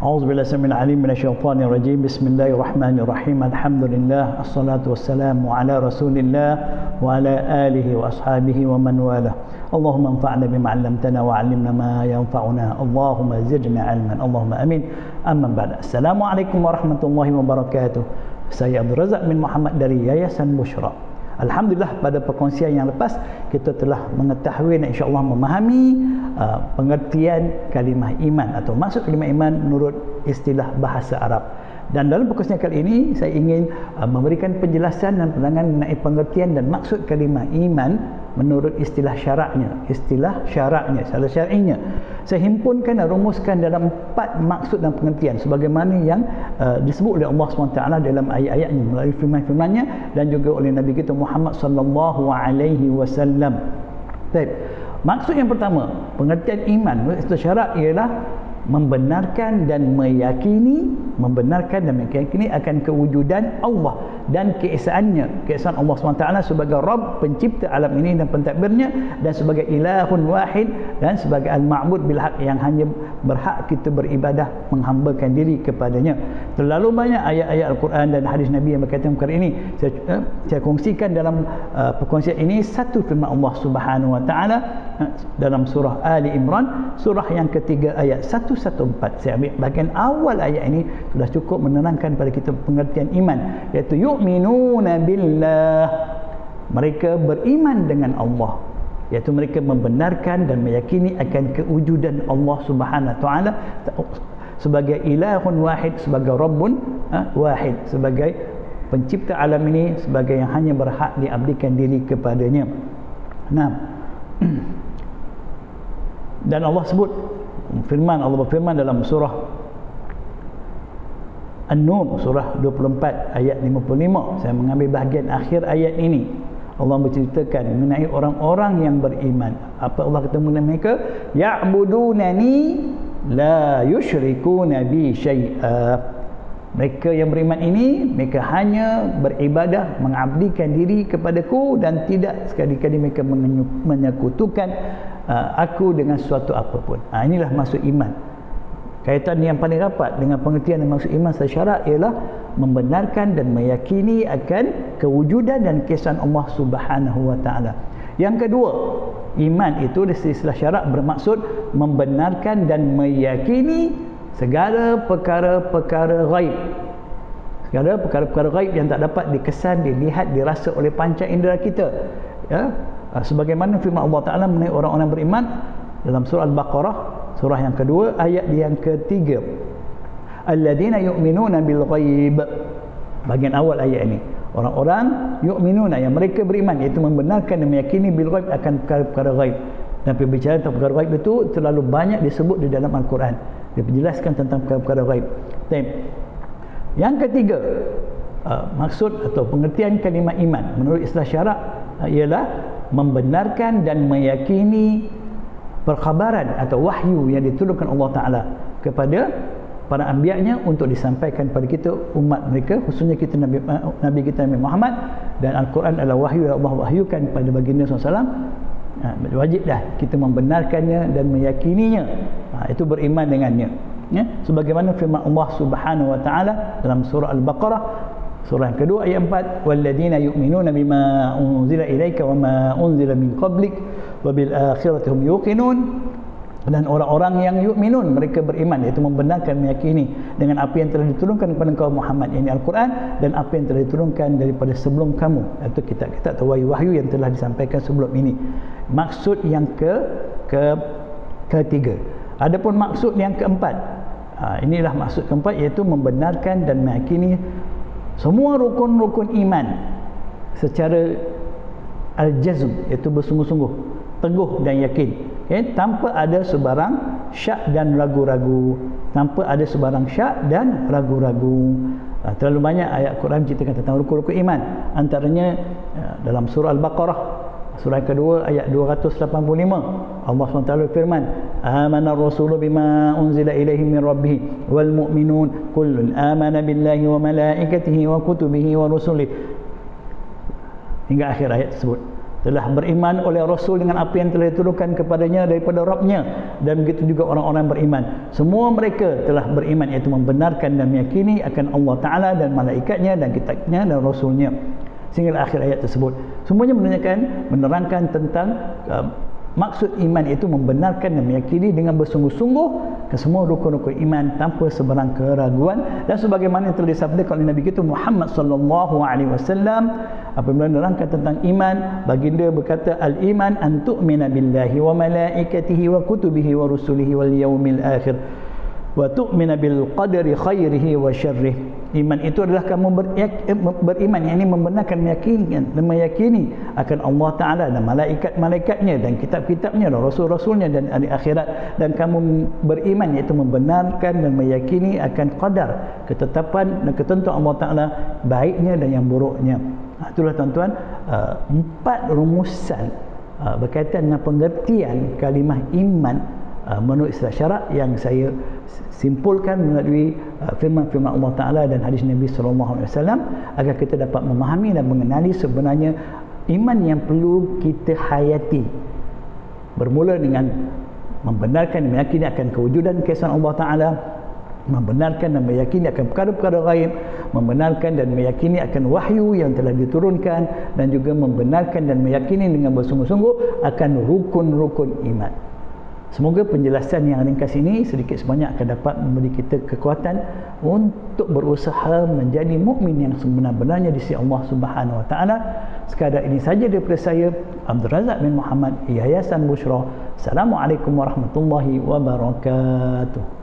أعوذ بالله السميع العليم من الشيطان الرجيم. بسم الله الرحمن الرحيم. الحمد لله، الصلاة والسلام على رسول الله وعلى آله وأصحابه ومن والاه. اللهم انفعنا بما علمتنا وعلمنا ما ينفعنا. اللهم زدنا علما. اللهم آمين. أما بعد. Assalamualaikum warahmatullahi wabarakatuh. Saya Abdul Razak bin Muhammad dari Yayasan Bushra. Alhamdulillah, pada perkongsian yang lepas kita telah mengetahui dan insya-Allah memahami pengertian kalimah iman atau maksud kalimah iman menurut istilah bahasa Arab. Dan dalam perkongsian kali ini saya ingin memberikan penjelasan dan penerangan mengenai pengertian dan maksud kalimah iman menurut istilah syaraknya, secara syar'inya. Saya himpunkan dan rumuskan dalam 4 maksud dan pengertian sebagaimana yang disebut oleh Allah SWT dalam ayat-ayatnya melalui firman-firmannya dan juga oleh Nabi kita Muhammad sallallahu alaihi wasallam. Baik. Maksud yang pertama, pengertian iman menurut istilah syarak ialah membenarkan dan meyakini akan kewujudan Allah dan keesaannya, keesaan Allah SWT sebagai Rabb pencipta alam ini dan pentadbirnya, dan sebagai ilahun wahid, dan sebagai al-ma'bud bil haq yang hanya berhak kita beribadah menghambakan diri kepadanya. Terlalu banyak ayat-ayat Al-Quran dan hadis Nabi yang berkaitan perkara ini. Saya kongsikan dalam perkongsian ini satu firman Allah Subhanahu wa taala dalam surah Ali Imran, surah yang ketiga ayat 114. Saya ambil bahagian awal ayat ini sudah cukup menerangkan pada kita pengertian iman, iaitu yu'minuna billah, mereka beriman dengan Allah, iaitu mereka membenarkan dan meyakini akan kewujudan Allah Subhanahu wa taala sebagai ilahun wahid, sebagai rabbun wahid, sebagai pencipta alam ini, sebagai yang hanya berhak diabdikan diri kepadanya. Nah, dan Allah sebut Allah berfirman dalam surah An-Nur, surah 24 ayat 55. Saya mengambil bahagian akhir ayat ini. Allah menceritakan mengenai orang-orang yang beriman. Apa Allah kata mengenai mereka? Ya'budunani la yusyrikuna bi syai'a. Mereka yang beriman ini, mereka hanya beribadah, mengabdikan diri kepadaku dan tidak sekali-kali mereka menyekutukan aku dengan sesuatu apapun. Inilah maksud iman. Kaitan yang paling rapat dengan pengertian dan maksud iman secara ialah membenarkan dan meyakini akan kewujudan dan keesaan Allah Subhanahu wa taala. Yang kedua, iman itu dari istilah syarak bermaksud membenarkan dan meyakini segala perkara-perkara ghaib. Segala perkara-perkara ghaib yang tak dapat dikesan, dilihat, dirasa oleh panca indera kita. Ya, sebagaimana firman Allah Taala mengenai orang-orang beriman dalam surah Al-Baqarah, surah yang kedua ayat yang ketiga. Alladzina yu'minuna bil ghaib. Bahagian awal ayat ini. Orang-orang yu'minuna yang mereka beriman, iaitu membenarkan dan meyakini bil ghaib akan perkara-perkara ghaib. Dan pembicaraan tentang perkara ghaib itu terlalu banyak disebut di dalam Al-Quran. Dia menjelaskan tentang perkara-perkara ghaib. Yang ketiga, maksud atau pengertian kalimah iman menurut istilah syarak ialah membenarkan dan meyakini perkhabaran atau wahyu yang diturunkan Allah Ta'ala kepada para anbiya-Nya untuk disampaikan kepada kita umat mereka, khususnya kita Nabi kita Nabi Muhammad, dan Al-Quran adalah wahyu yang Allah wahyukan kepada baginda SAW. Wajib dah kita membenarkannya dan meyakininya. Itu beriman dengannya. Ya, sebagaimana firman Allah Subhanahu wa taala dalam surah Al-Baqarah, surah yang kedua ayat 4, walladzina yu'minuna bima unzila ilaika wama unzila min qablik wabil akhirati hum yuqinun. Dan orang-orang yang yu'minun, mereka beriman, iaitu membenarkan, meyakini dengan apa yang telah diturunkan kepada kaum Muhammad, ini Al-Quran, dan apa yang telah diturunkan daripada sebelum kamu, iaitu kitab-kitab atau wahyu yang telah disampaikan sebelum ini. Maksud yang ketiga. Adapun maksud yang keempat, inilah maksud keempat, iaitu membenarkan dan meyakini semua rukun-rukun iman secara al-jazm, iaitu bersungguh-sungguh, teguh dan yakin, tanpa ada sebarang syak dan ragu-ragu. Terlalu banyak ayat Quran ceritakan tentang rukun-rukun iman. Antaranya dalam surah Al-Baqarah, surah yang kedua ayat 285, Allah SWT firman, amanar rasulu bima unzila ilaihi min rabbih wal mu'minun kullun amana billahi wa malaikatihi wa kutubihi wa rusulihi, hingga akhir ayat tersebut. telah beriman oleh Rasul dengan apa yang telah diturunkan kepadanya daripada Rabbnya, dan begitu juga orang-orang beriman. Semua mereka telah beriman, iaitu membenarkan dan meyakini akan Allah Ta'ala dan malaikatnya dan kitabnya dan Rasulnya, sehingga akhir ayat tersebut. Semuanya menerangkan tentang maksud iman, itu membenarkan dan meyakini dengan bersungguh-sungguh ke semua rukun-rukun iman tanpa sebarang keraguan. Dan sebagaimana yang telah disabdakan oleh Nabi kita Muhammad sallallahu alaihi wasallam apabila menerangkan tentang iman, baginda berkata, al-iman an tu'mina billahi wa malaikatihi wa kutubihi wa rusulihi wal yaumil akhir wa tu'mina bil qadri khairihi wa syarrih. Iman itu adalah kamu beriman, yakni membenarkan, meyakini akan Allah Ta'ala dan malaikat-malaikatnya dan kitab-kitabnya dan rasul-rasulnya dan hari akhirat, dan kamu beriman, iaitu membenarkan dan meyakini akan qadar, ketetapan dan ketentuan Allah Ta'ala, baiknya dan yang buruknya. Itulah tuan-tuan, 4 rumusan berkaitan dengan pengertian kalimah iman menurut istilah syarak yang saya simpulkan melalui firman-firman Allah Ta'ala dan hadis Nabi SAW, agar kita dapat memahami dan mengenali sebenarnya iman yang perlu kita hayati, bermula dengan membenarkan dan meyakini akan kewujudan keesaan Allah Ta'ala, membenarkan dan meyakini akan perkara-perkara ghaib, membenarkan dan meyakini akan wahyu yang telah diturunkan, dan juga membenarkan dan meyakini dengan bersungguh-sungguh akan rukun-rukun iman. Semoga penjelasan yang ringkas ini sedikit sebanyak akan dapat memberi kita kekuatan untuk berusaha menjadi mukmin yang sebenar-benarnya di sisi Allah Subhanahu Wa Taala. Sekadar ini saja daripada saya, Abdul Razak bin Muhammad, Yayasan Bushra. Assalamualaikum warahmatullahi wabarakatuh.